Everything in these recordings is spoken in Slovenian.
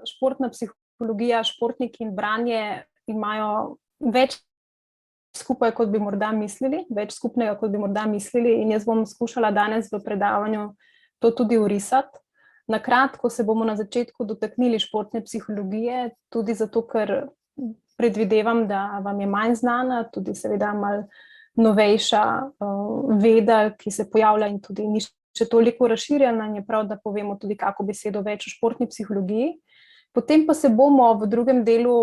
Športna psihologija, športniki in branje imajo več skupaj, kot bi morda mislili, več skupnega, kot bi morda mislili, in jaz bom skušala danes v predavanju to tudi orisati. Na kratko se bomo na začetku dotaknili športne psihologije, tudi zato, ker predvidevam, da vam je manj znana, tudi seveda malo novejša veda, ki se pojavlja in tudi ni še toliko razširjena, in je prav, da povemo tudi kako besedo več o športni psihologiji. Potem pa se bomo v drugem delu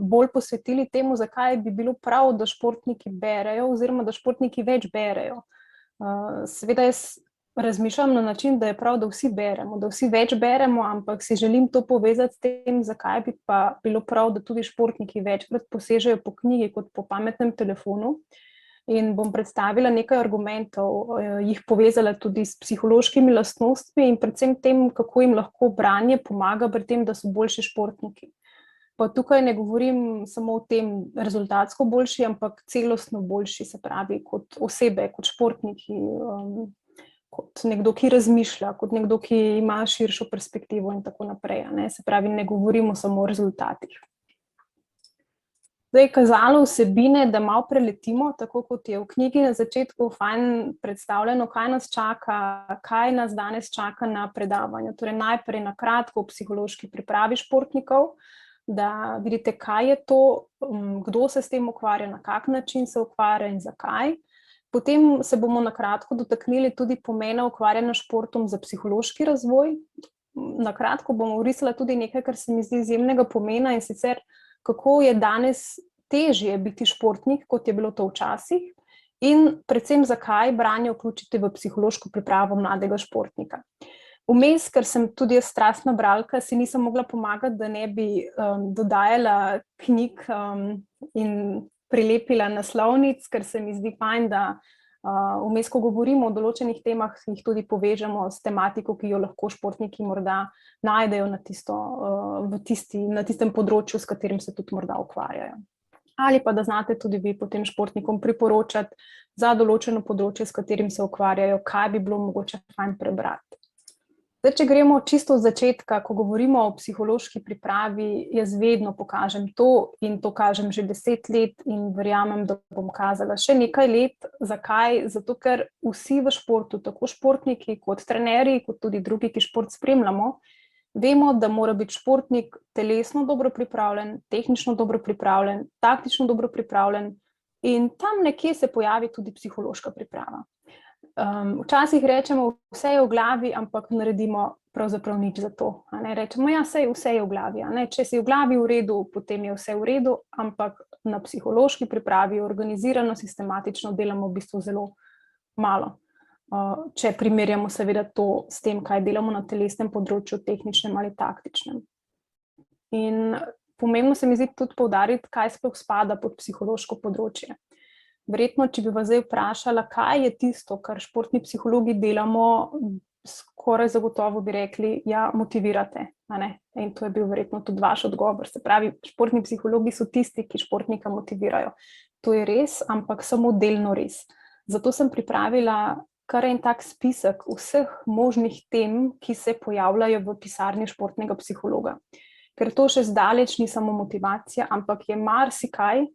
bolj posvetili temu, zakaj bi bilo prav, da športniki berejo oziroma da športniki več berejo. Seveda jaz razmišljam na način, da je prav, da vsi beremo, da vsi več beremo, ampak si želim to povezati s tem, zakaj bi pa bilo prav, da tudi športniki večkrat posežejo po knjigi kot po pametnem telefonu. In bom predstavila nekaj argumentov, jih povezala tudi s psihološkimi lastnostmi in predvsem tem, kako jim lahko branje pomaga pri tem, da so boljši športniki. Pa tukaj ne govorim samo o tem rezultatsko boljši, ampak celostno boljši, se pravi kot osebe, kot športniki, kot nekdo, ki razmišlja, kot nekdo, ki ima širšo perspektivo in tako naprej. Se pravi, ne govorimo samo o rezultatih. Zdaj, kazalo vsebine, da malo preletimo, tako kot je v knjigi na začetku fajn predstavljeno, kaj nas čaka, kaj nas danes čaka na predavanju. Torej najprej na kratko o psihološki pripravi športnikov, da vidite, kaj je to, kdo se s tem ukvarja, na kak način se ukvarja in zakaj. Potem se bomo na kratko dotaknili tudi pomena ukvarjanja s športom za psihološki razvoj. Na kratko bomo orisala tudi nekaj, kar se mi zdi izjemnega pomena, in sicer kako je danes težje biti športnik, kot je bilo to včasih, in predvsem zakaj branje vključiti v psihološko pripravo mladega športnika. Vmes, ker sem tudi jaz strastna bralka, si nisem mogla pomagati, da ne bi dodajala knjig in prilepila naslovnic, ker se mi zdi fajn, da vmes, ko govorimo o določenih temah, jih tudi povežemo s tematiko, ki jo lahko športniki morda najdejo na tistem področju, s katerim se tudi morda ukvarjajo. Ali pa da znate tudi vi potem športnikom priporočati za določeno področje, s katerim se ukvarjajo, kaj bi bilo mogoče fajn prebrati. Zdaj, če gremo čisto od začetka, ko govorimo o psihološki pripravi, jaz vedno pokažem to in to kažem že 10 let in verjamem, da bom kazala še nekaj let. Zakaj? Zato, ker vsi v športu, tako športniki kot trenerji, kot tudi drugi, ki šport spremljamo, vemo, da mora biti športnik telesno dobro pripravljen, tehnično dobro pripravljen, taktično dobro pripravljen in tam nekje se pojavi tudi psihološka priprava. Včasih rečemo, vse je v glavi, ampak naredimo pravzaprav nič za to. Rečemo, ja, vse je v glavi. Če si v glavi v redu, potem je vse v redu, ampak na psihološki pripravi organizirano, sistematično delamo v bistvu zelo malo. Če primerjamo seveda to s tem, kaj delamo na telesnem področju, tehničnem ali taktičnem. In pomembno se mi zdi tudi poudariti, kaj sploh spada pod psihološko področje. Verjetno, če bi vas zdaj vprašala, kaj je tisto, kar športni psihologi delamo, skoraj zagotovo bi rekli, ja, motivirate. In to je bil verjetno tudi vaš odgovor. Se pravi, športni psihologi so tisti, ki športnika motivirajo. To je res, ampak samo delno res. Zato sem pripravila kar en tak spisek vseh možnih tem, ki se pojavljajo v pisarni športnega psihologa. Ker to še zdaleč ni samo motivacija, ampak je marsikaj,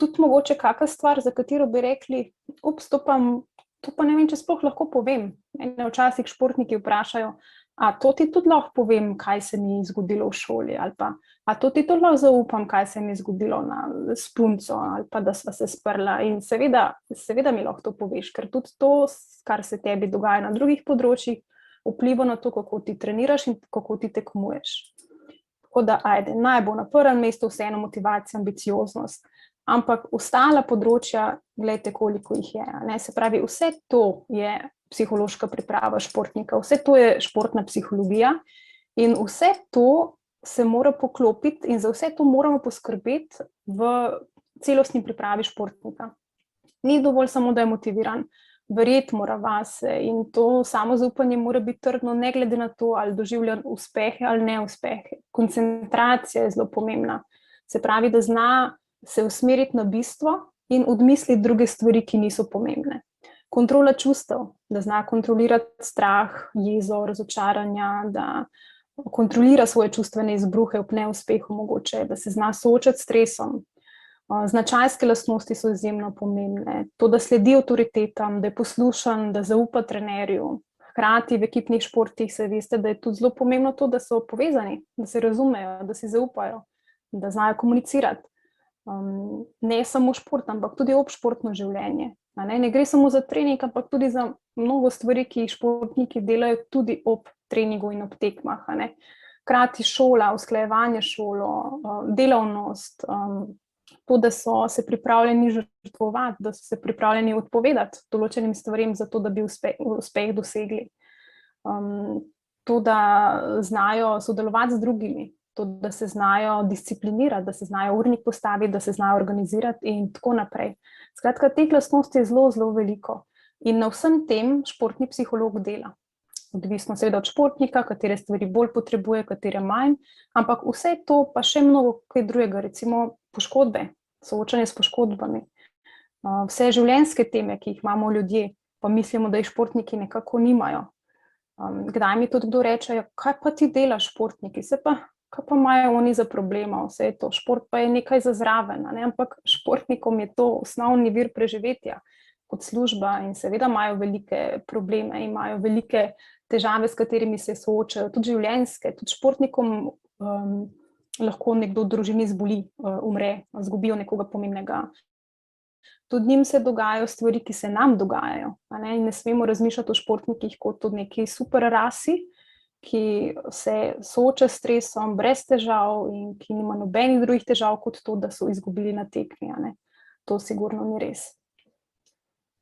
tudi mogoče kakšna stvar, za katero bi rekli, to pa ne vem, če sploh lahko povem. Včasih športniki vprašajo, a to ti tudi lahko povem, kaj se mi je zgodilo v šoli, ali pa, a to ti tudi lahko zaupam, kaj se mi je zgodilo s punco, ali pa da sva se sprla. In seveda mi lahko to poveš, ker tudi to, kar se tebi dogaja na drugih področjih, vpliva na to, kako ti treniraš in kako ti tekmuješ. Tako da, naj bo na prvem mestu vseeno motivacija, ambicioznost. Ampak ostala področja, gledajte, koliko jih je. Se pravi, vse to je psihološka priprava športnika, vse to je športna psihologija in vse to se mora poklopiti in za vse to moramo poskrbeti v celostni pripravi športnika. Ni dovolj samo, da je motiviran, verjeti mora vase in to samozaupanje mora biti trdno, ne glede na to, ali doživlja uspehe ali neuspehe. Koncentracija je zelo pomembna. Se pravi, da zna se usmeriti na bistvo in odmisliti druge stvari, ki niso pomembne. Kontrola čustev, da zna kontrolirati strah, jezo, razočaranja, da kontrolira svoje čustvene izbruhe ob neuspehu mogoče, da se zna soočati s stresom. Značajske lastnosti so izjemno pomembne. To, da sledi avtoritetam, da je poslušan, da zaupa trenerju. Hkrati v ekipnih športih se veste, da je tudi zelo pomembno to, da so povezani, da se razumejo, da si zaupajo, da znajo komunicirati. Ne samo šport, ampak tudi obšportno življenje. Ne gre samo za trening, ampak tudi za mnogo stvari, ki jih športniki delajo tudi ob treningu in ob tekmah. Hkrati šola, usklajevanje šolo, delavnost, to, da so se pripravljeni žrtvovati, da so se pripravljeni odpovedati določenim stvarem za to, da bi uspeh dosegli. To, da znajo sodelovati z drugimi, to, da se znajo disciplinirati, da se znajo urnik postaviti, da se znajo organizirati in tako naprej. Skratka, teh lastnosti je zelo, zelo veliko. In na vsem tem športni psiholog dela. Odvisno seveda od športnika, katere stvari bolj potrebuje, katere manj, ampak vse to pa še mnogo kaj drugega, recimo poškodbe, soočanje s poškodbami. Vse življenjske teme, ki jih imamo ljudje, pa mislimo, da jih športniki nekako nimajo. Kdaj mi tudi kdo reče, kaj pa ti delaš športniki, kaj pa imajo oni za problema, vse to, šport pa je nekaj za zraven, ampak športnikom je to osnovni vir preživetja kot služba in seveda imajo velike probleme, imajo velike težave, s katerimi se soočajo, tudi življenjske, tudi športnikom lahko nekdo v družini zboli, umre, izgubijo nekoga pomembnega. Tudi njim se dogajajo stvari, ki se nam dogajajo. Ne smemo razmišljati o športnikih kot o neki super rasi, ki se sooča s stresom brez težav in ki nima nobenih drugih težav kot to, da so izgubili na tekmi. To sigurno ni res.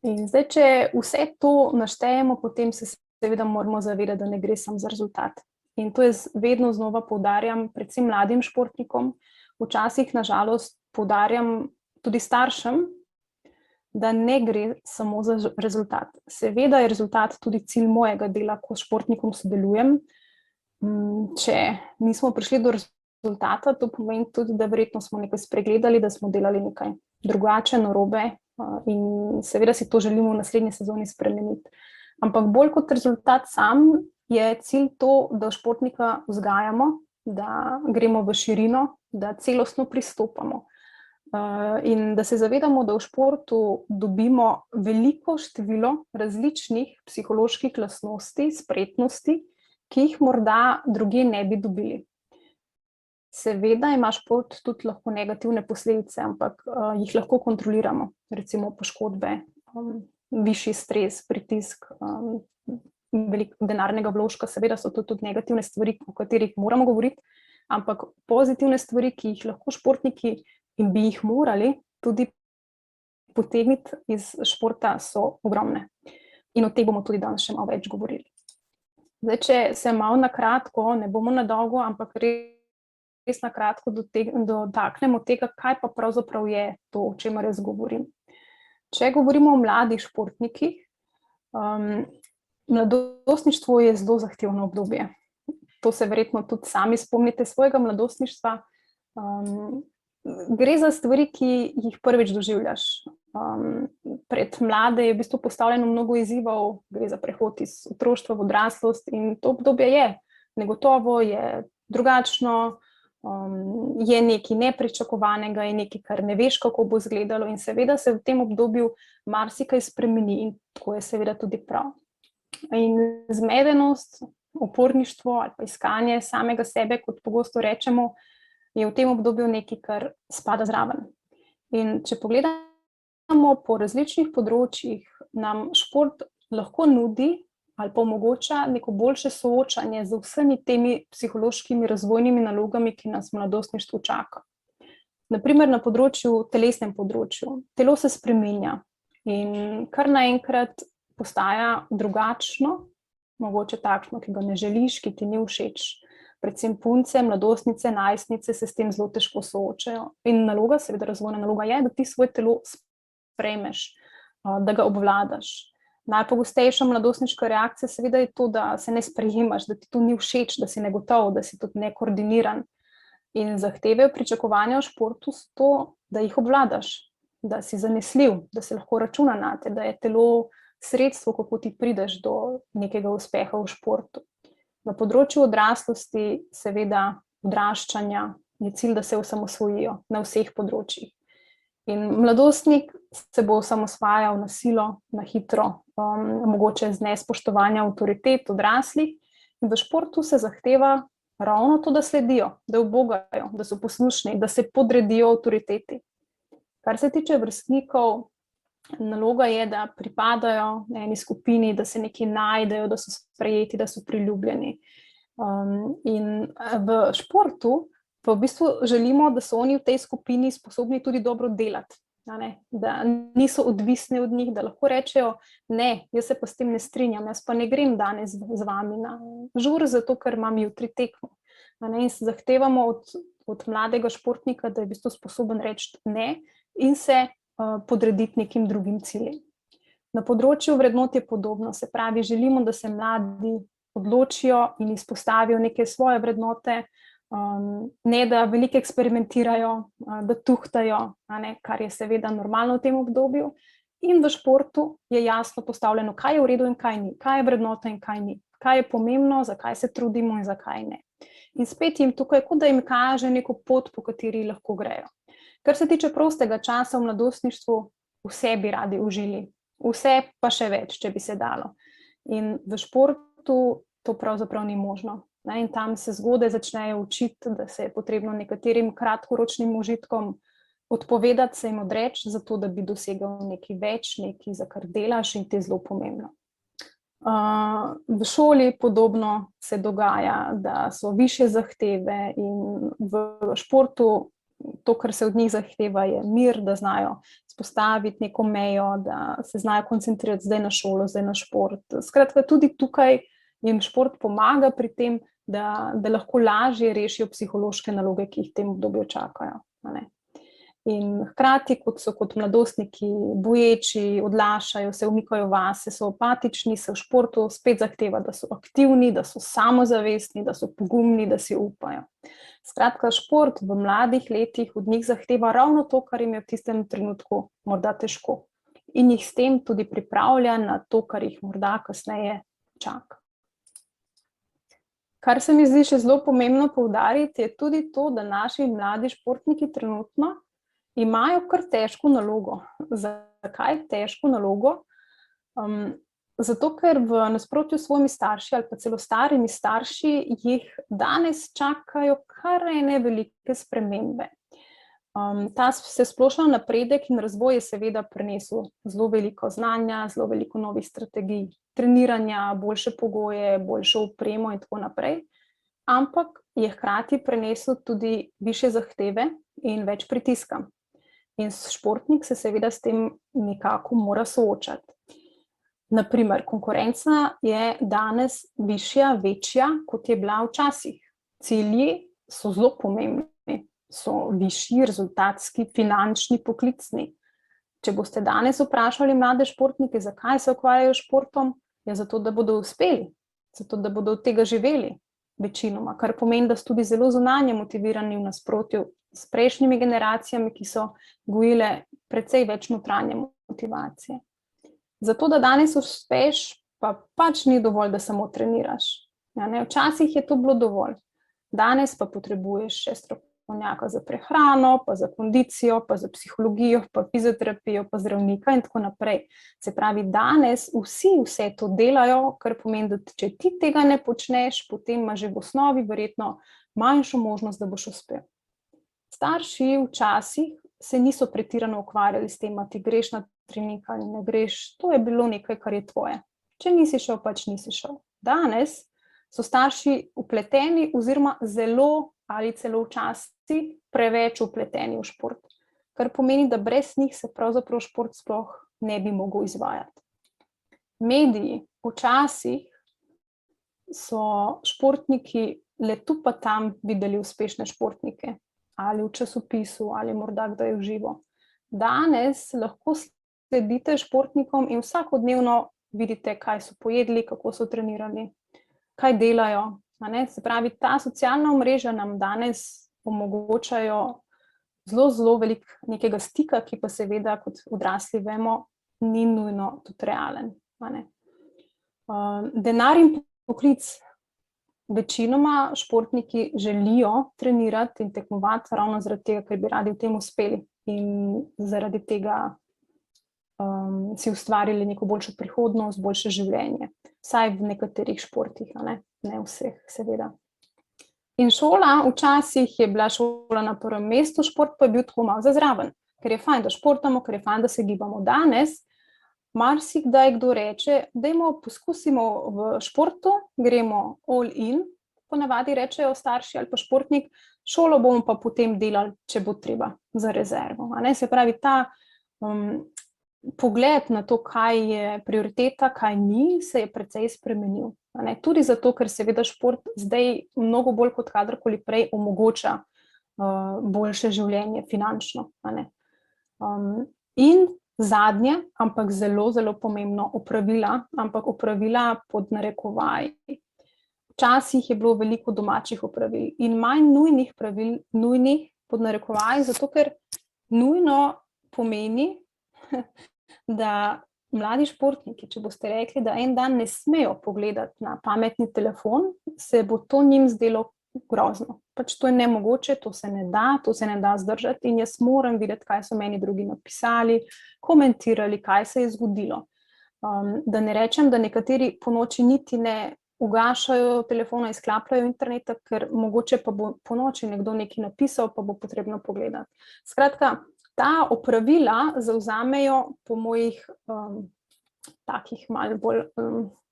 In zdaj, če vse to naštejemo, potem se seveda moramo zavedati, da ne gre samo za rezultat. In to jaz vedno znova poudarjam, predvsem mladim športnikom, včasih nažalost poudarjam tudi staršem, da ne gre samo za rezultat. Seveda je rezultat tudi cilj mojega dela, ko s športnikom sodelujem. Če nismo prišli do rezultata, to pomeni tudi, da verjetno smo nekaj spregledali, da smo delali nekaj drugače, narobe in seveda si to želimo v naslednji sezoni spremeniti. Ampak bolj kot rezultat sam je cilj to, da športnika vzgajamo, da gremo v širino, da celostno pristopamo. In da se zavedamo, da v športu dobimo veliko število različnih psiholoških lastnosti, spretnosti, ki jih morda drugje ne bi dobili. Seveda ima šport tudi lahko negativne posledice, ampak jih lahko kontroliramo, recimo poškodbe, višji stres, pritisk, veliko denarnega vložka, seveda so to tudi negativne stvari, o katerih moramo govoriti, ampak pozitivne stvari, ki jih lahko športniki in bi jih morali tudi potegniti iz športa, so ogromne. In o tem bomo tudi danes še malo več govorili. Zdaj, če se malo na kratko, ne bomo na dolgo, ampak res na kratko dotaknemo tega, kaj pa pravzaprav je to, o čemer jaz govorim. Če govorimo o mladih športnikih, mladostništvo je zelo zahtevno obdobje. To se verjetno tudi sami spomnite svojega mladostništva. Gre za stvari, ki jih prvič doživljaš. Pred mlade je v bistvu postavljeno mnogo izzivov, gre za prehod iz otroštva v odraslost in to obdobje je negotovo, je drugačno, je nekaj nepričakovanega, je nekaj, kar ne veš, kako bo izgledalo in seveda se v tem obdobju marsikaj spremeni in tako je seveda tudi prav. In zmedenost, uporništvo ali pa iskanje samega sebe, kot pogosto rečemo, je v tem obdobju nekaj, kar spada zraven. In če pogledamo po različnih področjih, nam šport lahko nudi ali pa omogoča neko boljše soočanje z vsemi temi psihološkimi razvojnimi nalogami, ki nas v mladostništvu čaka. Naprimer na telesnem področju. Telo se spreminja in kar naenkrat postaja drugačno, mogoče takšno, ki ga ne želiš, ki ti ni všeč. Predvsem punce, mladostnice, najstnice se s tem zelo težko soočajo. In naloga, seveda razvojna naloga je, da ti svoje telo sprejmeš, da ga obvladaš. Najpogostejša mladostniška reakcija seveda je to, da se ne sprejemaš, da ti to ni všeč, da si negotov, da si tudi nekoordiniran. In zahteve, pričakovanja v športu so to, da jih obvladaš, da si zanesljiv, da se lahko računa nate, da je telo sredstvo, kako ti prideš do nekega uspeha v športu. Na področju odraslosti, seveda odraščanja, je cilj, da se osamosvojijo na vseh področjih. In mladostnik se bo osamosvajal na silo, na hitro, mogoče z nespoštovanjem avtoritet odraslih, in v športu se zahteva ravno to, da sledijo, da ubogajo, da so poslušni, da se podredijo avtoriteti. Kar se tiče vrstnikov, naloga je, da pripadajo eni skupini, da se nekaj najdejo, da so sprejeti, da so priljubljeni. In v športu pa v bistvu želimo, da so oni v tej skupini sposobni tudi dobro delati, da niso odvisni od njih, da lahko rečejo, ne, jaz se pa s tem ne strinjam, jaz pa ne grem danes z vami na žur, zato ker imam jutri tekmo. In zahtevamo od mladega športnika, da je v bistvu sposoben reči ne in se podrediti nekim drugim ciljem. Na področju vrednot je podobno, se pravi, želimo, da se mladi odločijo in izpostavijo neke svoje vrednote, ne da veliko eksperimentirajo, da tuhtajo, kar je seveda normalno v tem obdobju. In v športu je jasno postavljeno, kaj je v redu in kaj ni, kaj je vrednota in kaj ni, kaj je pomembno, zakaj se trudimo in zakaj ne. In spet jim tukaj, kot da jim kaže neko pot, po kateri lahko grejo. Kar se tiče prostega časa v mladostništvu, vse bi radi užili, vse pa še več, če bi se dalo. In v športu to pravzaprav ni možno. In tam se zgodaj začnejo učiti, da se je potrebno nekaterim kratkoročnim užitkom odpovedati, se jim odreči, zato da bi dosegal nekaj več, nekaj, za kar delaš, in to je zelo pomembno. V šoli podobno se dogaja, da so višje zahteve, in v športu to, kar se od njih zahteva, je mir, da znajo spostaviti neko mejo, da se znajo koncentrirati zdaj na šolo, zdaj na šport. Skratka, tudi tukaj jim šport pomaga pri tem, da lahko lažje rešijo psihološke naloge, ki jih v tem obdobju čakajo. In hkrati, kot so kot mladostniki boječi, odlašajo, se umikajo vase, so apatični, se v športu spet zahteva, da so aktivni, da so samozavestni, da so pogumni, da si upajo. Skratka, šport v mladih letih od njih zahteva ravno to, kar jim je v tistem trenutku morda težko. In jih s tem tudi pripravlja na to, kar jih morda kasneje čaka. Kar se mi zdi še zelo pomembno poudariti, je tudi to, da naši mladi športniki trenutno imajo kar težko nalogo. Zakaj težko nalogo? Zato, ker v nasprotju s svojimi starši ali pa celo starimi starši jih danes čakajo kar ene velike spremembe. Ta vsesplošen napredek in razvoj je seveda prinesel zelo veliko znanja, zelo veliko novih strategij, treniranja, boljše pogoje, boljšo opremo in tako naprej, ampak je hkrati prinesel tudi višje zahteve in več pritiska. In športnik se seveda s tem nekako mora soočati. Naprimer, konkurenca je danes višja, večja, kot je bila včasih. Cilji so zelo pomembni. So višji, rezultatski, finančni, poklicni. Če boste danes vprašali mlade športnike, zakaj se ukvarjajo s športom, je zato, da bodo uspeli, zato, da bodo od tega živeli večinoma, kar pomeni, da so tudi zelo zunanje motivirani v nasprotju s prejšnjimi generacijami, ki so gojile precej več notranje motivacije. Zato, da danes uspeš, pa pač ni dovolj, da samo treniraš. Včasih je to bilo dovolj. Danes pa potrebuješ še strokovnjaka za prehrano, pa za kondicijo, pa za psihologijo, pa fizioterapijo, pa zdravnika in tako naprej. Se pravi, danes vsi vse to delajo, kar pomeni, da če ti tega ne počneš, potem imaš že v osnovi verjetno manjšo možnost, da boš uspel. Starši včasih se niso pretirano ukvarjali s tem, ti greš na trening ali ne greš, to je bilo nekaj, kar je tvoje. Če nisi šel, pač nisi šel. Danes so starši vpleteni oziroma zelo ali celo včasih preveč vpleteni v šport, kar pomeni, da brez njih se pravzaprav šport sploh ne bi mogel izvajati. Mediji včasih so športniki le tu pa tam videli uspešne športnike, ali v časopisu, ali morda kdaj v živo. Danes lahko sledite športnikom in vsakodnevno vidite, kaj so pojedli, kako so trenirali, kaj delajo. Se pravi, ta socialna omrežja nam danes omogočajo zelo veliko nekega stika, ki pa seveda, kot odrasli vemo, ni nujno tudi realen. Denar in poklic večinoma športniki želijo trenirati in tekmovati ravno zaradi tega, ker bi radi v tem uspeli in zaradi tega si ustvarili neko boljšo prihodnost, boljše življenje. Vsaj v nekaterih športih, ne vseh, seveda. In šola, včasih je bila šola na prvem mestu, šport pa je bil tako malo za zraven, ker je fajn, da športamo, ker je fajn, da se gibamo. Danes marsikdaj kdo reče, poskusimo v športu, gremo all in, ponavadi rečejo starši ali pa športnik, šolo bomo pa potem delali, če bo treba, za rezervo. Se pravi, ta pogled na to, kaj je prioriteta, kaj ni, se je precej spremenil. Tudi zato, ker seveda šport zdaj mnogo bolj kot kadarkoli prej omogoča boljše življenje finančno. In zadnje, ampak zelo, zelo pomembno, opravila, ampak opravila pod narekovaj. Včasih je bilo veliko domačih opravil in manj nujnih pravil, nujnih pod narekovaj, zato ker nujno pomeni, da mladi športniki, če boste rekli, da en dan ne smejo pogledati na pametni telefon, se bo to njim zdelo grozno. Pač to je nemogoče, to se ne da zdržati in jaz moram videti, kaj so meni drugi napisali, komentirali, kaj se je zgodilo. Da ne rečem, da nekateri po noči niti ne ugašajo telefona, izklapljajo interneta, ker mogoče pa bo po noči nekdo nekaj napisal, pa bo potrebno pogledati. Skratka, ta opravila zavzamejo po mojih takih malo bolj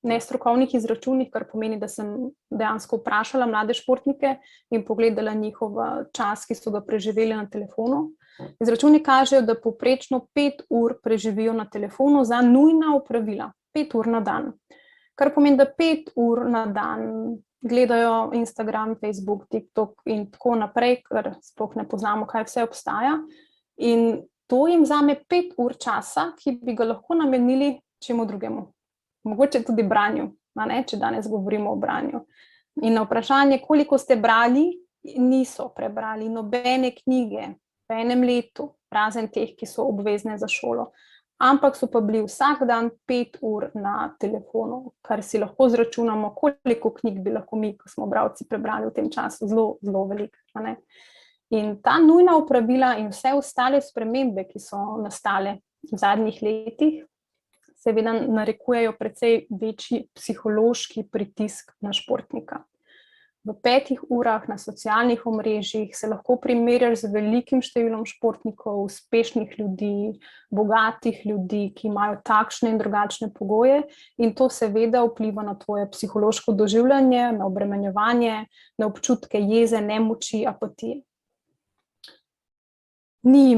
nestrokovnih izračunih, kar pomeni, da sem dejansko vprašala mlade športnike in pogledala njihov čas, ki so ga preživeli na telefonu. Izračuni kažejo, da povprečno 5 ur preživijo na telefonu za nujna opravila, 5 ur na dan. Kar pomeni, da 5 ur na dan gledajo Instagram, Facebook, TikTok in tako naprej, ker sploh ne poznamo, kaj vse obstaja. In to jim vzame 5 ur časa, ki bi ga lahko namenili čemu drugemu. Mogoče tudi branju, če danes govorimo o branju. In na vprašanje, koliko ste brali, niso prebrali nobene knjige v enem letu, razen teh, ki so obvezne za šolo. Ampak so pa bili vsak dan 5 ur na telefonu, kar si lahko zračunamo, koliko knjig bi lahko mi, ko smo bralci, prebrali v tem času, zelo, zelo veliko. In ta nujna opravila in vse ostale spremembe, ki so nastale v zadnjih letih, seveda narekujejo precej večji psihološki pritisk na športnika. V 5 urah na socialnih omrežjih se lahko primerjaš z velikim številom športnikov, uspešnih ljudi, bogatih ljudi, ki imajo takšne in drugačne pogoje, in to seveda vpliva na tvoje psihološko doživljanje, na obremenjevanje, na občutke jeze, nemoči, apatije. Ni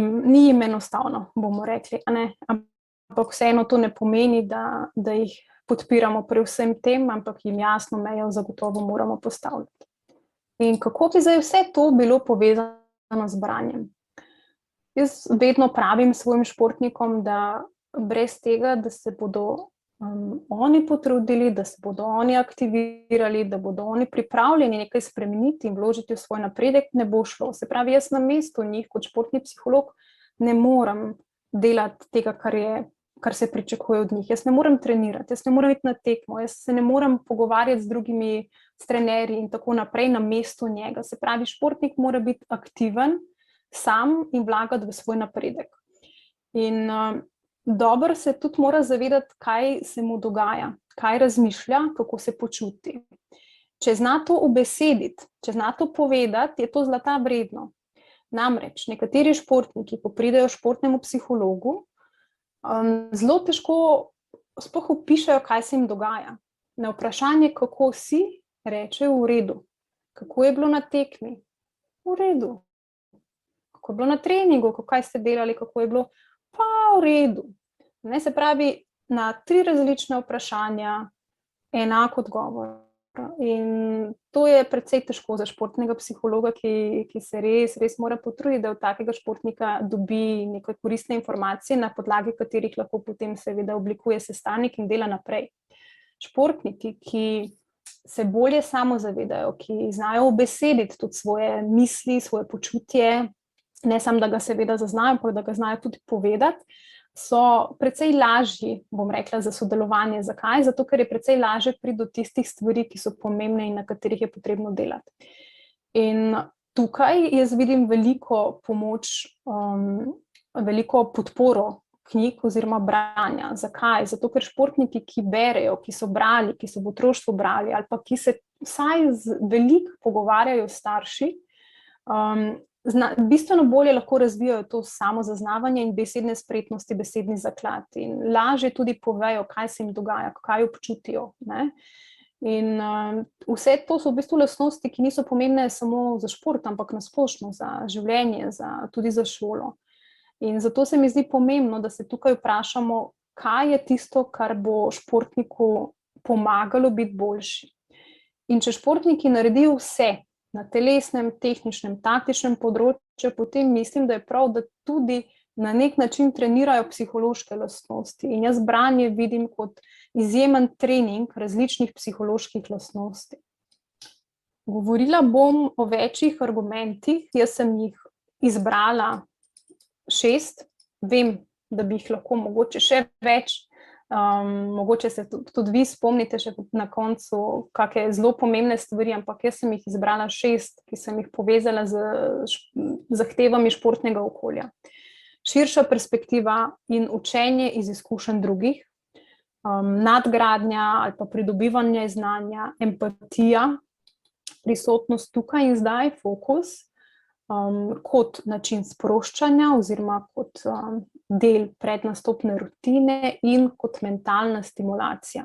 jim enostavno, bomo rekli, ampak vseeno to ne pomeni, da jih podpiramo pri vsem tem, ampak jim jasno mejo zagotovo moramo postavljati. In kako bi zdaj vse to bilo povezano z branjem? Jaz vedno pravim svojim športnikom, da brez tega, da se bodo oni potrudili, da se bodo oni aktivirali, da bodo oni pripravljeni nekaj spremeniti in vložiti v svoj napredek, ne bo šlo. Se pravi, jaz na mestu njih kot športni psiholog ne morem delati tega, kar se pričakuje od njih. Jaz ne morem trenirati, jaz ne morem iti na tekmo, jaz se ne morem pogovarjati z drugimi trenerji in tako naprej na mestu njega. Se pravi, športnik mora biti aktiven sam in vlagati v svoj napredek. In dobro se tudi mora zavedati, kaj se mu dogaja, kaj razmišlja, kako se počuti. Če zna to ubesediti, če zna to povedati, je to zlata vredno. Namreč nekateri športniki, ko pridejo športnemu psihologu, zelo težko sploh opišejo, kaj se jim dogaja. Na vprašanje, kako si, rečejo v redu. Kako je bilo na tekmi? V redu. Kako je bilo na treningu, kaj ste delali, kako je bilo? Pa v redu. Se pravi, na 3 različne vprašanja enak odgovor. In to je precej težko za športnega psihologa, ki se res mora potruditi, da od takega športnika dobi neke koristne informacije, na podlagi katerih lahko potem seveda oblikuje sestavnik in dela naprej. Športniki, ki se bolje samozavedajo, ki znajo ubesediti tudi svoje misli, svoje počutje, ne samo, da ga seveda zaznajo, ampak da ga znajo tudi povedati, so precej lažji, bom rekla, za sodelovanje. Zakaj? Zato, ker je precej lažje priti do tistih stvari, ki so pomembne in na katerih je potrebno delati. In tukaj jaz vidim veliko pomoč, veliko podporo knjig oziroma branja. Zakaj? Zato, ker športniki, ki berejo, ki so brali, ki so v otroštvu brali, ali pa ki se vsaj veliko pogovarjajo s starši, bistveno bolje lahko razvijajo to samozaznavanje in besedne spretnosti, besedni zaklad. In lažje tudi povejo, kaj se jim dogaja, kaj občutijo, ne? In vse to so v bistvu lastnosti, ki niso pomembne samo za šport, ampak na splošno za življenje, tudi za šolo. In zato se mi zdi pomembno, da se tukaj vprašamo, kaj je tisto, kar bo športniku pomagalo biti boljši. In če športniki naredijo vse na telesnem, tehničnem, taktičnem področju, potem mislim, da je prav, da tudi na nek način trenirajo psihološke lastnosti. In jaz branje vidim kot izjemen trening različnih psiholoških lastnosti. Govorila bom o večjih argumentih, jaz sem jih izbrala 6, vem, da bi jih lahko mogoče še več, mogoče se tudi vi spomnite še na koncu kakšne zelo pomembne stvari, ampak jaz sem jih izbrala 6, ki sem jih povezala z zahtevami športnega okolja. Širša perspektiva in učenje iz izkušenj drugih, nadgradnja ali pa pridobivanje znanja, empatija, prisotnost tukaj in zdaj, fokus, kot način sproščanja oziroma kot del prednastopne rutine in kot mentalna stimulacija.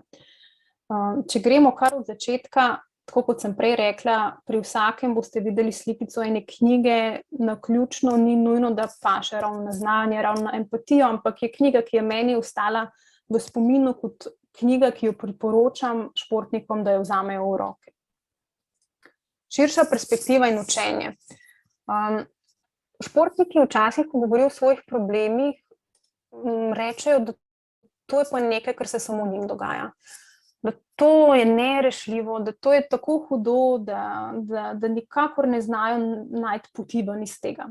Če gremo kar od začetka, tako kot sem prej rekla, pri vsakem boste videli slikico ene knjige, naključno ni nujno, da paše ravno na znanje, ravno na empatijo, ampak je knjiga, ki je meni ostala v spominu kot knjiga, ki jo priporočam športnikom, da jo vzamejo v roke. Širša perspektiva in učenje. Športniki včasih, ko govorijo o svojih problemih, rečejo, da to je pa nekaj, kar se samo njim dogaja. Da to je nerešljivo, da to je tako hudo, da nikakor ne znajo najti poti ven iz tega.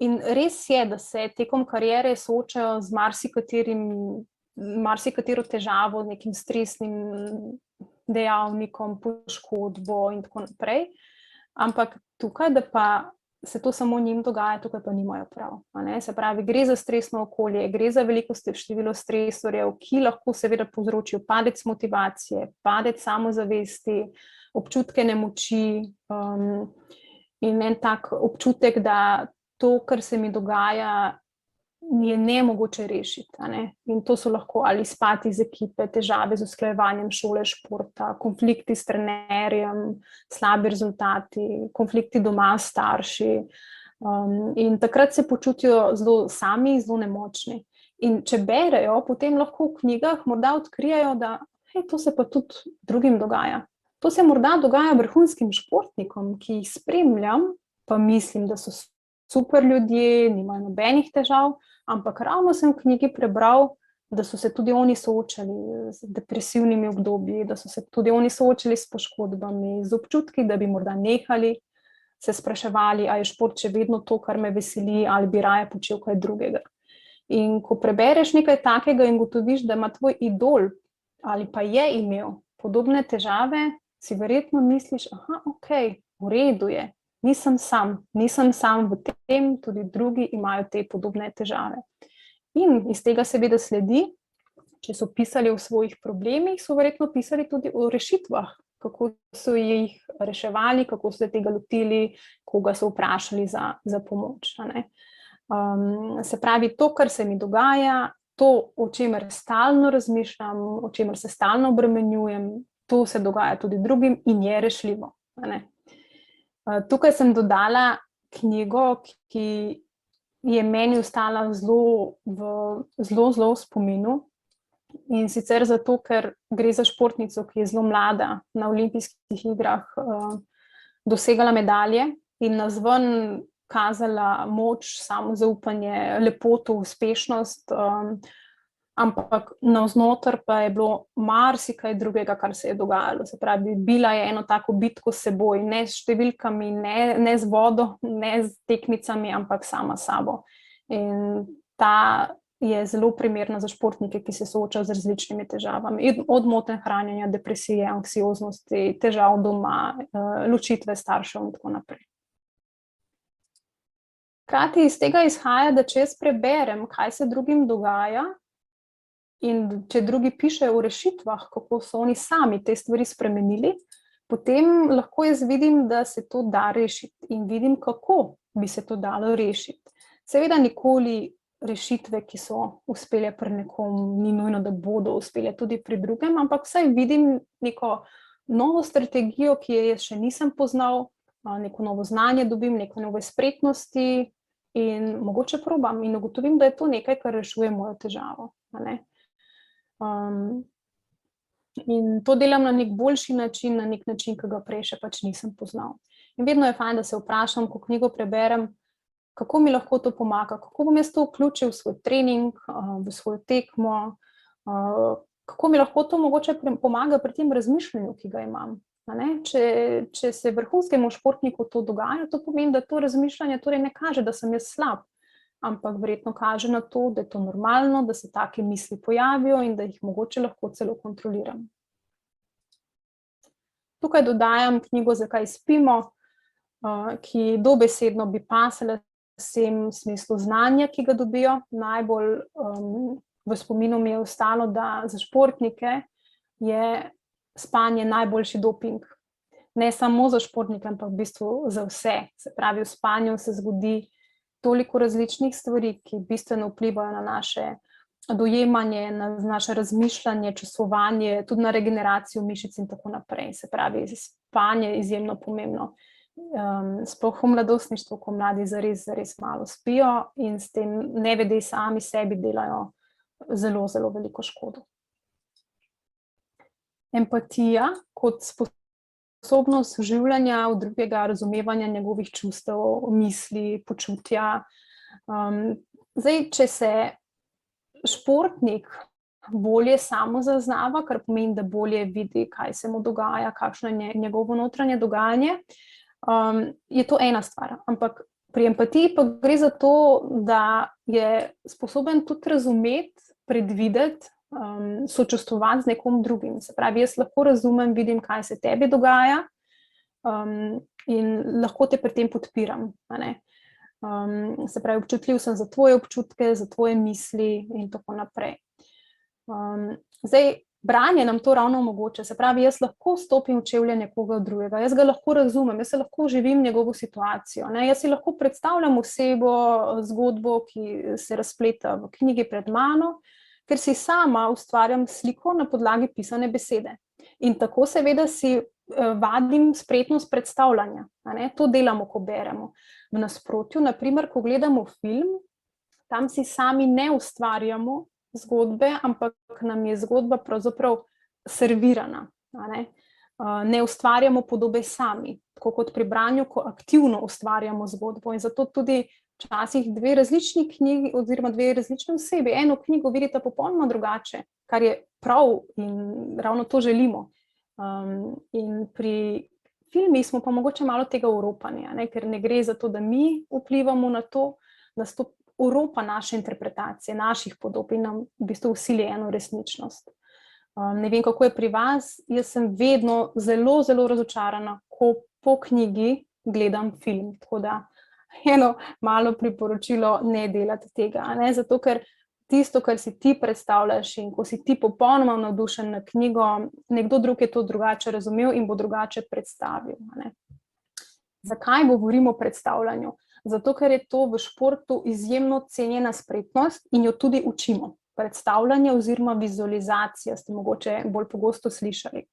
In res je, da se tekom kariere soočajo z marsikatero težavo, nekim stresnim dejavnikom, poškodbo in tako naprej. Ampak tukaj, da pa se to samo njim dogaja, tukaj pa nimajo prav. Se pravi, gre za stresno okolje, gre za veliko število stresorjev, ki lahko seveda povzročijo padec motivacije, padec samozavesti, občutke nemoči in en tak občutek, da to, kar se mi dogaja, je nemogoče rešiti. In to so lahko ali izpadi iz ekipe, težave z usklajevanjem šole, športa, konflikti s trenerjem, slabi rezultati, konflikti doma s starši. In takrat se počutijo zelo sami, zelo nemočni. In če berejo, potem lahko v knjigah morda odkrijajo, da to se pa tudi drugim dogaja. To se morda dogaja vrhunskim športnikom, ki jih spremljam, pa mislim, da so super ljudje, nimajo nobenih težav, ampak ravno sem v knjigi prebral, da so se tudi oni soočali z depresivnimi obdobji, da so se tudi oni soočali s poškodbami, z občutki, da bi morda nehali, se spraševali, a je šport še vedno to, kar me veseli, ali bi raje počel kaj drugega. In ko prebereš nekaj takega in gotoviš, da ima tvoj idol ali pa je imel podobne težave, si verjetno misliš, okej, v redu je. Nisem sam v tem, tudi drugi imajo te podobne težave. In iz tega seveda sledi, če so pisali o svojih problemih, so verjetno pisali tudi o rešitvah, kako so jih reševali, kako so se tega lotili, koga so vprašali za pomoč. Se pravi, to, kar se mi dogaja, to, o čemer stalno razmišljam, o čemer se stalno obremenjujem, to se dogaja tudi drugim in je rešljivo. Tukaj sem dodala knjigo, ki je meni ostala zelo v spominu, in sicer zato, ker gre za športnico, ki je zelo mlada, na olimpijskih igrah dosegala medalje in navzven kazala moč, samozaupanje, lepoto, uspešnost. ampak navznoter pa je bilo marsikaj drugega, kar se je dogajalo. Se pravi, bila je eno tako bitko s seboj, ne s številkami, ne z vodo, ne z tekmicami, ampak sama s sabo. In ta je zelo primerna za športnike, ki se soočajo z različnimi težavami, od motenj hranjenja, depresije, anksioznosti, težav doma, ločitve staršev in tako naprej. Hkrati iz tega izhaja, da če jaz preberem, kaj se drugim dogaja, in če drugi pišejo o rešitvah, kako so oni sami te stvari spremenili, potem lahko jaz vidim, da se to da rešiti in vidim, kako bi se to dalo rešiti. Seveda nikoli rešitve, ki so uspele pri nekom, ni nujno, da bodo uspele tudi pri drugem, ampak vsaj vidim neko novo strategijo, ki je jaz še nisem poznal, neko novo znanje dobim, neke nove spretnosti in mogoče probam in ugotovim, da je to nekaj, kar rešuje mojo težavo, a ne. In to delam na nek boljši način, na nek način, ki ga prej še pač nisem poznal. In vedno je fajn, da se vprašam, ko knjigo preberem, kako mi lahko to pomaga, kako bom jaz to vključil v svoj trening, v svojo tekmo, kako mi lahko to mogoče pomaga pri tem razmišljanju, ki ga imam. Če se vrhunskemu športniku to dogaja, to pomeni, da to razmišljanje torej ne kaže, da sem jaz slab, ampak verjetno kaže na to, da je to normalno, da se take misli pojavijo in da jih mogoče lahko celo kontroliram. Tukaj dodajam knjigo Zakaj spimo, ki dobesedno bi pasala vsem v smislu znanja, ki ga dobijo. Najbolj v spominu mi je ostalo, da za športnike je spanje najboljši doping. Ne samo za športnike, ampak v bistvu za vse. Se pravi, v spanju se zgodi toliko različnih stvari, ki bistveno vplivajo na naše dojemanje, na naše razmišljanje, čustvovanje, tudi na regeneracijo mišic in tako naprej. Se pravi, spanje je izjemno pomembno. Sploh v mladostništvu, ko mladi zares malo spijo in s tem nevede sami sebi delajo zelo, zelo veliko škodo. Empatija kot sposobnost življenja v drugega, razumevanja njegovih čustev, misli, počutja. Zdaj, če se športnik bolje samozaznava, kar pomeni, da bolje vidi, kaj se mu dogaja, kakšno je njegovo notranje dogajanje, je to ena stvar. Ampak pri empatiji pa gre za to, da je sposoben tudi razumeti, predvideti, sočustvovati z nekom drugim. Se pravi, jaz lahko razumem, vidim, kaj se tebi dogaja, in lahko te pri tem podpiram. Se pravi, občutljiv sem za tvoje občutke, za tvoje misli in tako naprej. Zdaj, branje nam to ravno omogoča. Se pravi, jaz lahko stopim v čevlje nekoga drugega, jaz ga lahko razumem, jaz se lahko živim njegovo situacijo. Jaz si lahko predstavljam osebo, zgodbo, ki se razpleta v knjigi pred mano, ker si sama ustvarjam sliko na podlagi pisane besede. In tako seveda si vadim spretnost predstavljanja. To delamo, ko beremo. V nasprotju, naprimer, ko gledamo film, tam si sami ne ustvarjamo zgodbe, ampak nam je zgodba pravzaprav servirana. Ne ustvarjamo podobe sami, tako kot pri branju, ko aktivno ustvarjamo zgodbo. In zato tudi včasih dve različni knjigi oziroma dve različne osebi eno knjigo vidita popolnoma drugače, kar je prav in ravno to želimo. In pri filmih smo pa mogoče malo tega oropanja, ker ne gre za to, da mi vplivamo na to, da se to oropa naše interpretacije, naših podob in nam v bistvu vsili eno resničnost. Ne vem, kako je pri vas, jaz sem vedno zelo, zelo razočarana, ko po knjigi gledam film, tako da eno malo priporočilo ne delati tega, zato ker tisto, kar si ti predstavljaš in ko si ti popolnoma navdušen na knjigo, nekdo drug je to drugače razumel in bo drugače predstavil. Zakaj govorimo o predstavljanju? Zato, ker je to v športu izjemno cenjena spretnost in jo tudi učimo. Predstavljanje oziroma vizualizacija ste mogoče bolj pogosto slišali.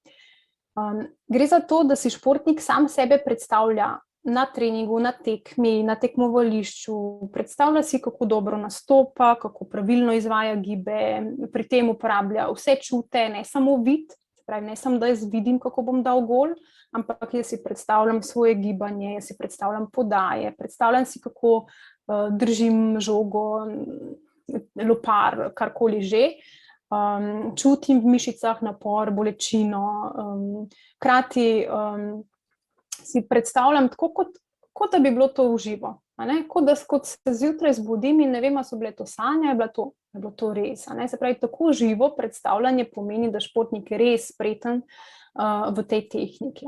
Gre za to, da si športnik sam sebe predstavlja na treningu, na tekmi, na tekmovališču, predstavlja si, kako dobro nastopa, kako pravilno izvaja gibe, pri tem uporablja vse čute, ne samo vid, se pravi, ne samo, da jaz vidim, kako bom dal gol, ampak jaz si predstavljam svoje gibanje, jaz si predstavljam podaje, predstavljam si, kako držim žogo, lopar, karkoli že. Čutim v mišicah napor, bolečino, hkrati si predstavljam tako, kot da bi bilo to v živo. Kot se zjutraj zbudim in ne vem, a so bile to sanje, je bilo to res. Se pravi, tako živo predstavljanje pomeni, da športnik je res spreten v tej tehniki.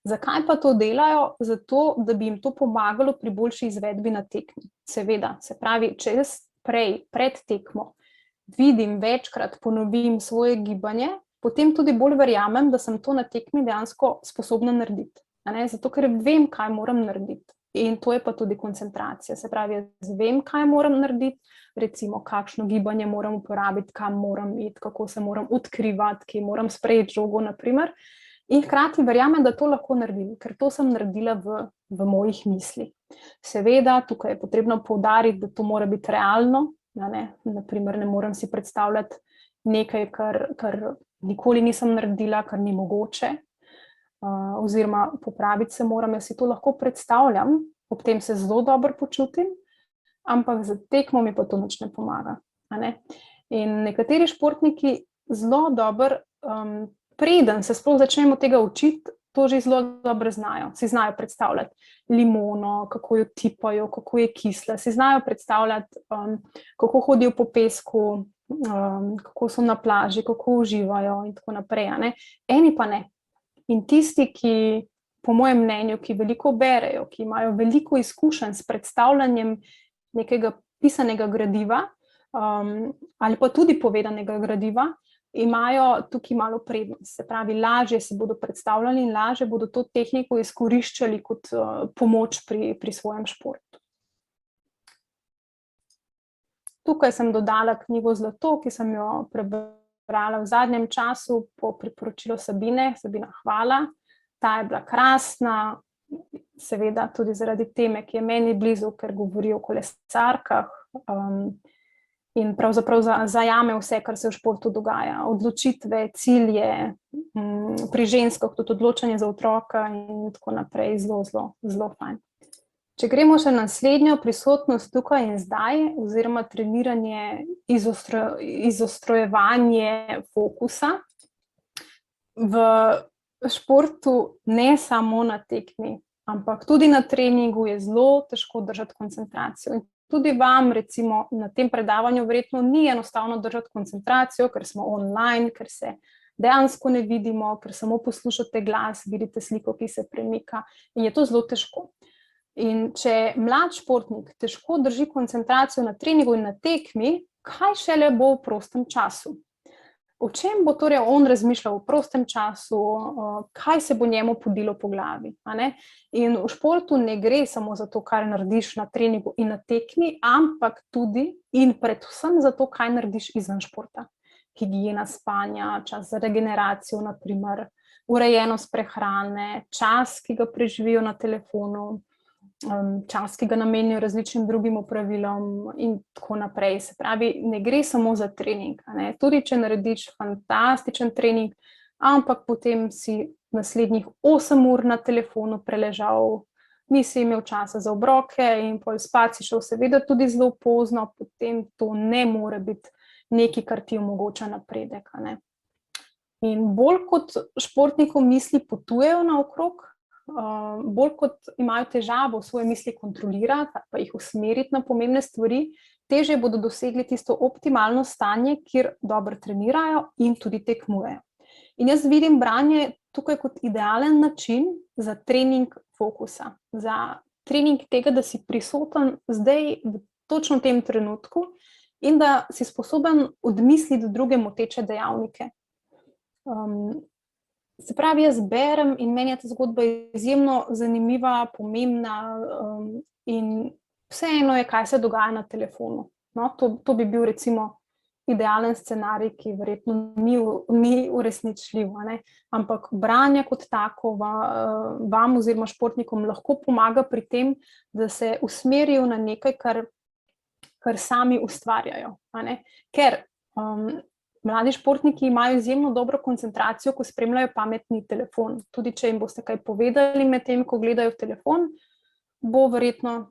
Zakaj pa to delajo? Zato, da bi jim to pomagalo pri boljši izvedbi na tekmi. Seveda, se pravi, če jaz pred tekmo vidim večkrat, ponovim svoje gibanje, potem tudi bolj verjamem, da sem to na tekmi dejansko sposobna narediti. Zato, ker vem, kaj moram narediti. In to je pa tudi koncentracija. Se pravi, jaz vem, kaj moram narediti, recimo, kakšno gibanje moram uporabiti, kam moram iti, kako se moram odkrivati, kje moram sprejeti žogo, naprimer. In hkrati verjamem, da to lahko naredim, ker to sem naredila v mojih mislih. Seveda, tukaj je potrebno poudariti, da to mora biti realno. Naprimer, ne morem si predstavljati nekaj, kar nikoli nisem naredila, kar ni mogoče, oziroma popraviti se moram, jaz si to lahko predstavljam, ob tem se zelo dobro počutim, ampak za tekmo mi pa to nič ne pomaga. In nekateri športniki zelo dobro, preden se sploh začnemo tega učiti, to že zelo dobro znajo. Si znajo predstavljati limono, kako jo tipajo, kako je kisla, si znajo predstavljati, kako hodijo po pesku, kako so na plaži, kako uživajo in tako naprej. Eni pa ne. In tisti, ki, po mojem mnenju, ki veliko berejo, ki imajo veliko izkušenj s predstavljanjem nekega pisanega gradiva, ali pa tudi povedanega gradiva, imajo tukaj malo prednost. Se pravi, lažje si bodo predstavljali in lažje bodo to tehniko izkoriščali kot pomoč pri svojem športu. Tukaj sem dodala knjigo Zlato, ki sem jo prebrala v zadnjem času po priporočilu Sabine. Sabina, hvala. Ta je bila krasna, seveda tudi zaradi teme, ki je meni blizu, ker govori o kolesarkah, in pravzaprav zajame vse, kar se v športu dogaja. Odločitve, cilje, pri ženskah tudi odločanje za otroka in tako naprej. Zelo fajn. Če gremo še na naslednjo, prisotnost tukaj in zdaj, oziroma treniranje, izostrojevanje fokusa. V športu, ne samo na tekmi, ampak tudi na treningu je zelo težko držati koncentracijo. In tudi vam, recimo, na tem predavanju verjetno ni enostavno držati koncentracijo, ker smo online, ker se dejansko ne vidimo, ker samo poslušate glas, vidite sliko, ki se premika, in je to zelo težko. In če mlad športnik težko drži koncentracijo na treningu in na tekmi, kaj šele bo v prostem času? O čem bo torej on razmišljal v prostem času, kaj se bo njemu podilo po glavi? In v športu ne gre samo za to, kar narediš na treningu in na tekmi, ampak tudi in predvsem za to, kaj narediš izven športa. Higiena spanja, čas za regeneracijo, naprimer, urejenost prehrane, čas, ki ga preživijo na telefonu, čas, ki ga namenijo različnim drugim opravilom in tako naprej. Se pravi, ne gre samo za trening. Tudi če narediš fantastičen trening, ampak potem si naslednjih 8 ur na telefonu preležal, nisi imel časa za obroke in pol spat si šel seveda tudi zelo pozno, potem to ne more biti nekaj, kar ti omogoča napredek. In bolj kot športnikov misli potujejo naokrog, bolj kot imajo težavo svoje misli kontrolirati, pa jih usmeriti na pomembne stvari, težje bodo dosegli tisto optimalno stanje, kjer dobro trenirajo in tudi tekmujejo. In jaz vidim branje tukaj kot idealen način za trening fokusa, za trening tega, da si prisoten zdaj v točno tem trenutku in da si sposoben odmisliti druge moteče dejavnike. Se pravi, jaz berem in meni je ta zgodba izjemno zanimiva, pomembna, in vseeno je, kaj se dogaja na telefonu. To bi bil recimo idealen scenarij, ki verjetno ni uresničljiv, ampak branje kot tako vam oziroma športnikom lahko pomaga pri tem, da se usmerijo na nekaj, kar sami ustvarjajo. Ker mladi športniki imajo izjemno dobro koncentracijo, ko spremljajo pametni telefon. Tudi če jim boste kaj povedali med tem, ko gledajo telefon, bo verjetno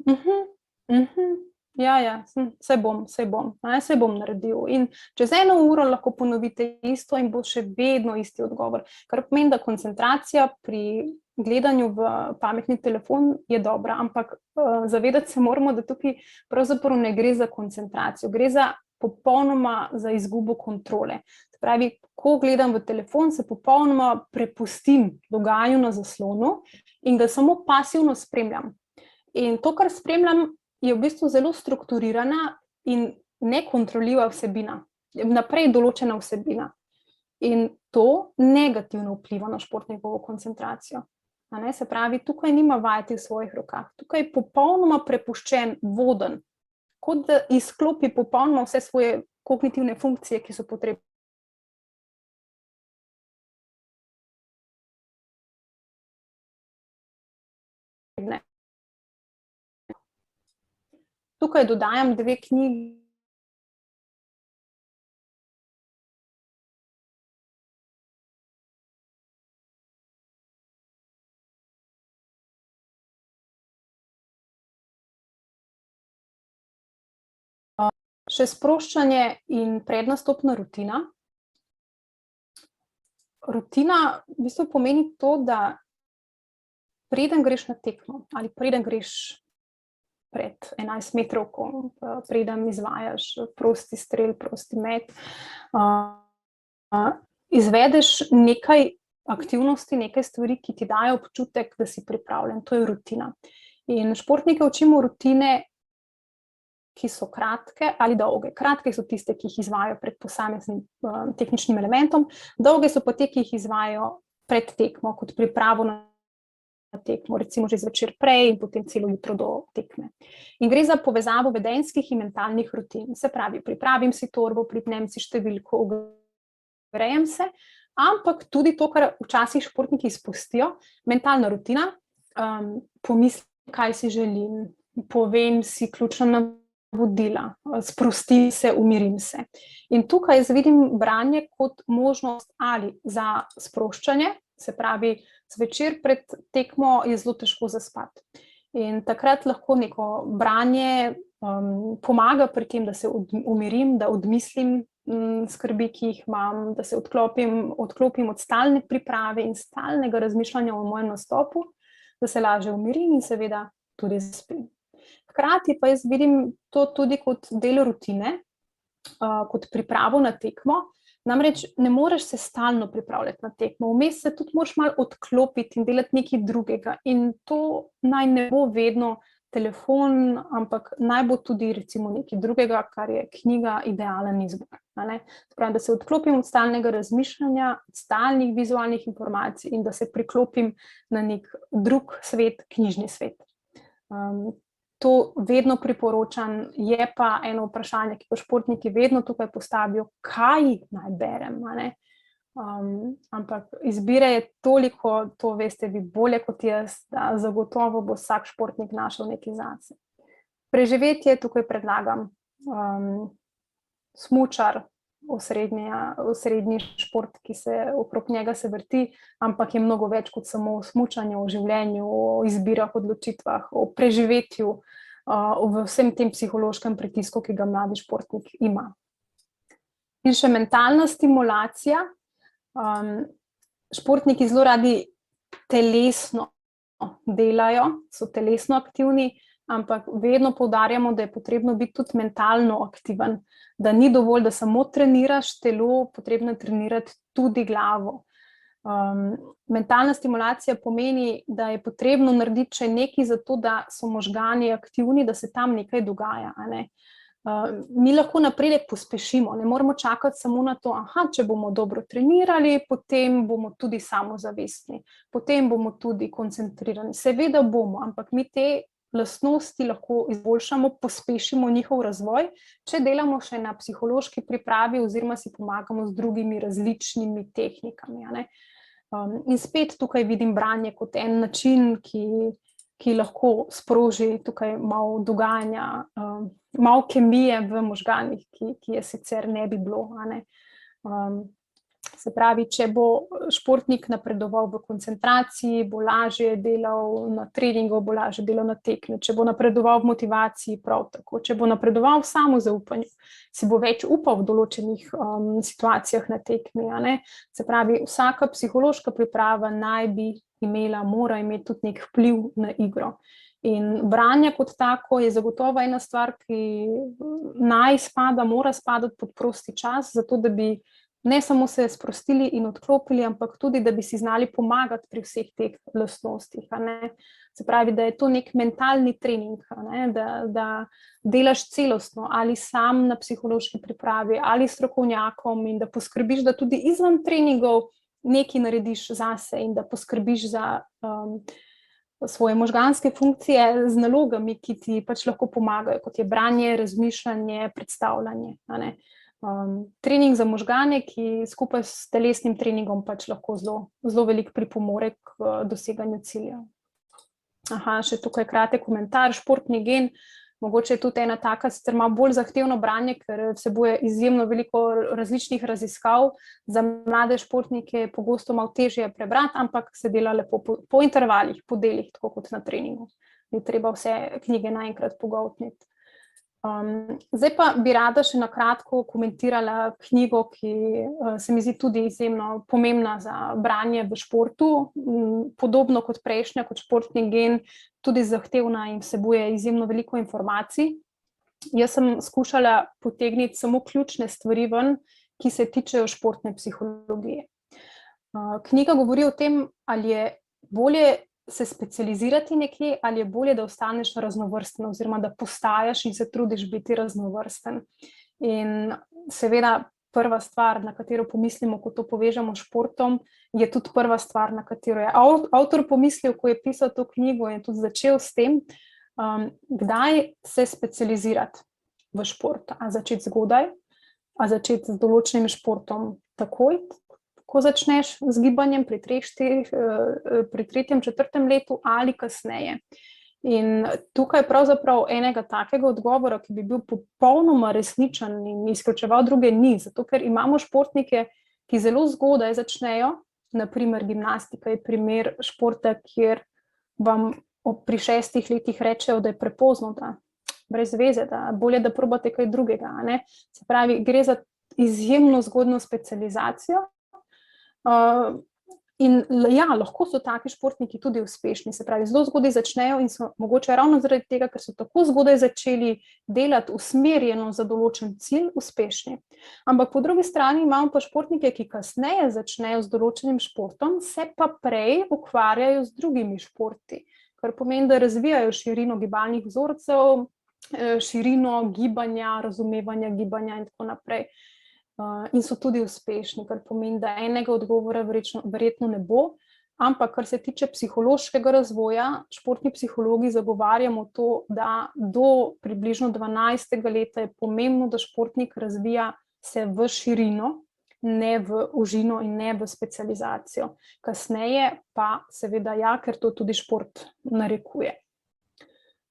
Saj bom naredil. In čez 1 uro lahko ponovite isto in bo še vedno isti odgovor. Kar pomeni, da koncentracija pri gledanju v pametni telefon je dobra, ampak zavedati se moramo, da tukaj pravzaprav ne gre za koncentracijo, gre za popolnoma za izgubo kontrole. Se pravi, ko gledam v telefon, se popolnoma prepustim dogajanju na zaslonu in ga samo pasivno spremljam. In to, kar spremljam, je v bistvu zelo strukturirana in nekontroljiva vsebina, naprej določena vsebina. In to negativno vpliva na športnikovo koncentracijo. Se pravi, tukaj nima vajeti v svojih rokah, tukaj je popolnoma prepuščen, voden, kot da izklopi popolnoma vse svoje kognitivne funkcije, ki so potrebne. Tukaj dodajam 2 knjigi. Še sproščanje in prednastopna rutina. Rutina v bistvu pomeni to, da preden greš na tekmo ali preden greš pred 11-metrovko, preden izvajaš prosti strel, prosti met, izvedeš nekaj aktivnosti, nekaj stvari, ki ti dajo občutek, da si pripravljen. To je rutina. In športnike učimo rutine, ki so kratke ali dolge. Kratke so tiste, ki jih izvajajo pred posameznim tehničnim elementom, dolge so pa te, ki jih izvajajo pred tekmo, kot pripravo na tekmo, recimo že zvečer prej in potem celo jutro do tekme. In gre za povezavo vedenjskih in mentalnih rutin. Se pravi, pripravim si torbo, pripnem si številko, ogrejem se, ampak tudi to, kar včasih športniki izpustijo, mentalna rutina, pomislim, kaj si želim, povem si ključna navodila, sprostim se, umirim se. In tukaj jaz vidim branje kot možnost ali za sproščanje, se pravi, zvečer pred tekmo je zelo težko zaspati. In takrat lahko neko branje pomaga pri tem, da se umirim, da odmislim skrbi, ki jih imam, da se odklopim od stalne priprave in stalnega razmišljanja o mojem nastopu, da se lažje umirim in seveda tudi zaspim. Hkrati pa jaz vidim to tudi kot del rutine, kot pripravo na tekmo. Namreč ne moreš se stalno pripravljati na tekmo, vmes se tudi moraš malo odklopiti in delati nekaj drugega. In to naj ne bo vedno telefon, ampak naj bo tudi recimo nekaj drugega, kar je knjiga, idealen izbor. Pravi, da se odklopim od stalnega razmišljanja, od stalnih vizualnih informacij in da se priklopim na nek drug svet, knjižni svet. To vedno priporočam, je pa eno vprašanje, ki ga športniki vedno tukaj postavijo, kaj naj berem. Ampak izbire je toliko, to veste vi bolje kot jaz, da zagotovo bo vsak športnik našel nekaj zase. Preživetje tukaj predlagam, smučar, osrednji šport, ki se okrog njega se vrti, ampak je mnogo več kot samo smučanje, o življenju, o izbirah, odločitvah, o preživetju, o vsem tem psihološkem pritisku, ki ga mladi športnik ima. In še mentalna stimulacija. Športniki zelo radi telesno delajo, so telesno aktivni, ampak vedno poudarjamo, da je potrebno biti tudi mentalno aktiven, da ni dovolj, da samo treniraš telo, potrebno je trenirati tudi glavo. Mentalna stimulacija pomeni, da je potrebno narediti še nekaj za to, da so možgani aktivni, da se tam nekaj dogaja. Mi lahko napredek pospešimo, ne moramo čakati samo na to, če bomo dobro trenirali, potem bomo tudi samozavestni, potem bomo tudi koncentrirani. Seveda bomo, ampak mi te lastnosti lahko izboljšamo, pospešimo njihov razvoj, če delamo še na psihološki pripravi oziroma si pomagamo z drugimi različnimi tehnikami. In spet tukaj vidim branje kot en način, ki lahko sproži tukaj malo dogajanja, malo kemije v možganih, ki je sicer ne bi bilo. Se pravi, če bo športnik napredoval v koncentraciji, bo lažje delal na treningu, bo lažje delal na tekmi, če bo napredoval v motivaciji, prav tako, če bo napredoval v samozaupanju, si bo več upal v določenih situacijah na tekmi, a ne? Se pravi, vsaka psihološka priprava mora imeti tudi nek vpliv na igro. In branje kot tako je zagotovo ena stvar, ki mora spadati pod prosti čas, zato da bi ne samo se sprostili in odklopili, ampak tudi, da bi si znali pomagati pri vseh teh lastnostih, a ne? Se pravi, da je to nek mentalni trening, a ne? Da delaš celostno, ali sam na psihološki pripravi, ali strokovnjakom, in da poskrbiš, da tudi izven treningov nekaj narediš zase in da poskrbiš za svoje možganske funkcije z nalogami, ki ti pač lahko pomagajo, kot je branje, razmišljanje, predstavljanje, a ne? Trening za možgane, ki skupaj s telesnim treningom pač lahko zelo velik pripomore k doseganju ciljev. Še tukaj kratek komentar, športni gen, mogoče je tudi ena taka, sicer malo bolj zahtevno branje, ker vsebuje izjemno veliko različnih raziskav, za mlade športnike je pogosto malo težje prebrati, ampak se dela lepo po intervalih, po delih, tako kot na treningu. Ni treba vse knjige naenkrat pogoltniti. Zdaj pa bi rada še na kratko komentirala knjigo, ki se mi zdi tudi izjemno pomembna za branje v športu, podobno kot prejšnja, kot športni gen, tudi zahtevna in vsebuje izjemno veliko informacij. Jaz sem skušala potegniti samo ključne stvari ven, ki se tičejo športne psihologije. Knjiga govori o tem, ali je bolje se specializirati nekje, ali je bolje, da ostaneš raznovrsten, oziroma da postajaš in se trudiš biti raznovrsten. In seveda prva stvar, na katero pomislimo, ko to povežemo s športom, je tudi prva stvar, na katero je avtor pomislil, ko je pisal to knjigo in tudi začel s tem, kdaj se specializirati v šport. A začeti zgodaj, a začeti z določenim športom takoj, ko začneš z gibanjem pri 3., 4. letu ali kasneje. In tukaj pravzaprav enega takega odgovora, ki bi bil popolnoma resničen in izključeval druge, ni, zato ker imamo športnike, ki zelo zgodaj začnejo, na primer gimnastika je primer športa, kjer vam pri 6 letih rečejo, da je prepozno, da brez veze, da bolje, da probate kaj drugega, a ne? Se pravi, gre za izjemno zgodno specializacijo. In ja, lahko so taki športniki tudi uspešni, se pravi, zelo zgodaj začnejo in so mogoče ravno zaradi tega, ker so tako zgodaj začeli delati usmerjeno za določen cilj, uspešni. Ampak po drugi strani imamo pa športnike, ki kasneje začnejo z določenim športom, se pa prej ukvarjajo z drugimi športi, kar pomeni, da razvijajo širino gibalnih vzorcev, širino gibanja, razumevanja gibanja in tako naprej. In so tudi uspešni, kar pomeni, da enega odgovora verjetno ne bo, ampak kar se tiče psihološkega razvoja, športni psihologi zagovarjamo to, da do približno 12. leta je pomembno, da športnik razvija se v širino, ne v ožino in ne v specializacijo. Kasneje pa seveda ja, ker to tudi šport narekuje.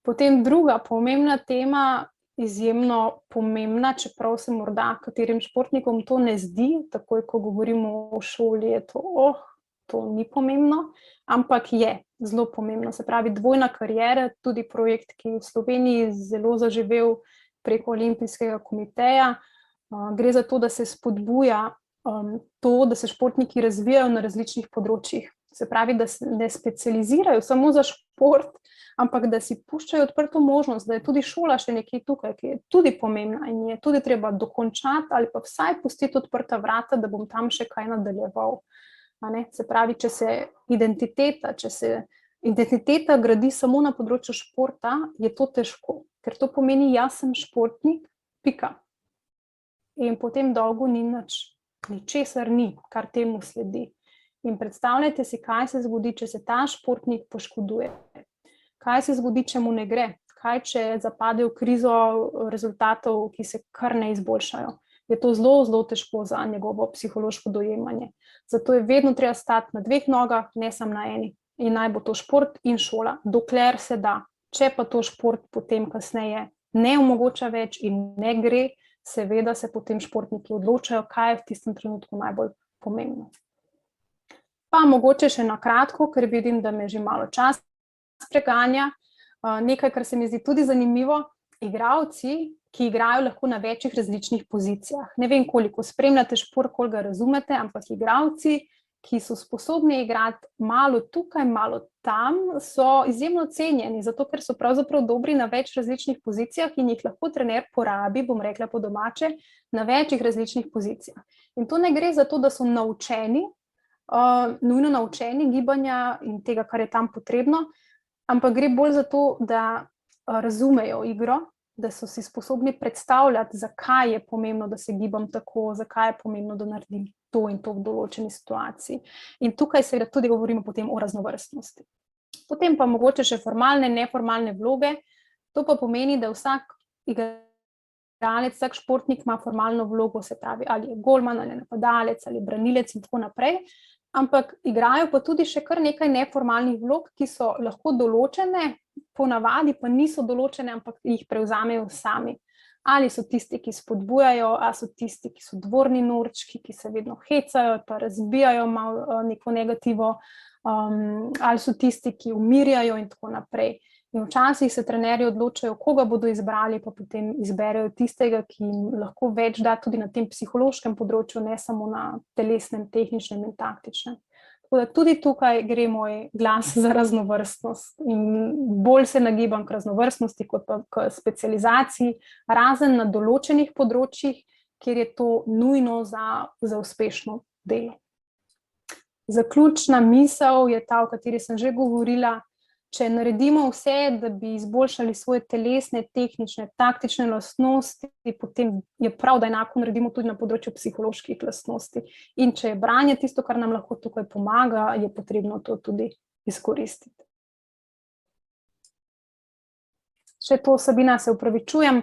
Potem druga pomembna tema, izjemno pomembna, čeprav se morda katerim športnikom to ne zdi, takoj ko govorimo o šoli, je to ni pomembno, ampak je zelo pomembno. Se pravi, dvojna kariera, tudi projekt, ki je v Sloveniji zelo zaživel preko Olimpijskega komiteja. Gre za to, da se spodbuja to, da se športniki razvijajo na različnih področjih. Se pravi, da se ne specializirajo samo za šport, ampak da si puščajo odprto možnost, da je tudi šola še nekaj tukaj, ki je tudi pomembna in je tudi treba dokončati ali pa vsaj pustiti odprta vrata, da bom tam še kaj nadaljeval. Se pravi, če se identiteta gradi samo na področju športa, je to težko, ker to pomeni, jaz sem športnik, pika. In potem dolgo ni ničesar ni, kar temu sledi. In predstavljajte si, kaj se zgodi, če se ta športnik poškoduje. Kaj se zgodi, če mu ne gre? Kaj, če zapade v krizo rezultatov, ki se kar ne izboljšajo? Je to zelo, zelo težko za njegovo psihološko dojemanje. Zato je vedno treba stati na 2 nogah, ne samo na eni. In naj bo to šport in šola, dokler se da. Če pa to šport potem kasneje ne omogoča več in ne gre, seveda se potem športniki odločajo, kaj je v tistem trenutku najbolj pomembno. Pa mogoče še na kratko, ker vidim, da me že malo čas preganja, nekaj, kar se mi zdi tudi zanimivo, igralci, ki igrajo lahko na večjih različnih pozicijah. Ne vem, koliko spremljate šport, koliko ga razumete, ampak igralci, ki so sposobni igrati malo tukaj, malo tam, so izjemno cenjeni, zato ker so pravzaprav dobri na več različnih pozicijah in jih lahko trener porabi, bom rekla po domače, na večjih različnih pozicijah. In to ne gre za to, da so naučeni, nujno naučeni gibanja in tega, kar je tam potrebno, ampak gre bolj za to, da razumejo igro, da so si sposobni predstavljati, zakaj je pomembno, da se gibam tako, zakaj je pomembno, da naredim to in to v določeni situaciji. In tukaj seveda tudi govorimo potem o raznovrstnosti. Potem pa mogoče še formalne, neformalne vloge. To pa pomeni, da vsak igralec, vsak športnik ima formalno vlogo, se pravi, ali je golman, ali napadalec, ali branilec in tako naprej. Ampak igrajo pa tudi še kar nekaj neformalnih vlog, ki so lahko določene, ponavadi pa niso določene, ampak jih prevzamejo sami. Ali so tisti, ki spodbujajo, ali so tisti, ki so dvorni norčki, ki se vedno hecajo, pa razbijajo malo neko negativo, ali so tisti, ki umirjajo in tako naprej. In včasih se trenerji odločajo, koga bodo izbrali, pa potem izberejo tistega, ki jim lahko več da tudi na tem psihološkem področju, ne samo na telesnem, tehničnem in taktičnem. Tako da tudi tukaj gre moj glas za raznovrstnost in bolj se nagibam k raznovrstnosti kot pa k specializaciji, razen na določenih področjih, kjer je to nujno za uspešno delo. Zaključna misel je ta, o kateri sem že govorila. Če naredimo vse, da bi izboljšali svoje telesne, tehnične, taktične lastnosti, potem je prav, da enako naredimo tudi na področju psiholoških lastnosti. In če je branje tisto, kar nam lahko tukaj pomaga, je potrebno to tudi izkoristiti. Še to, Sabina, se opravičujem.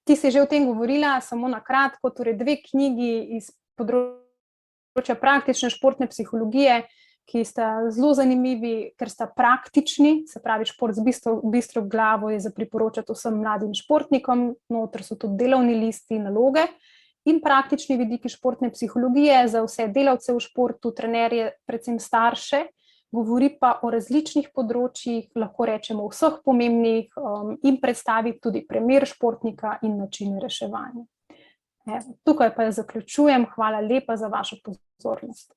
Ti si že o tem govorila, samo na kratko, torej 2 knjigi iz področja praktične športne psihologije, ki sta zelo zanimivi, ker sta praktični, se pravi šport z bistro glavo je za priporočati vsem mladim športnikom, noter so tudi delovni listi, naloge in praktični vidiki športne psihologije za vse delavce v športu, trenerje, predvsem starše, govori pa o različnih področjih, lahko rečemo vseh pomembnih in predstavi tudi primer športnika in načine reševanja. Tukaj pa zaključujem, hvala lepa za vašo pozornost.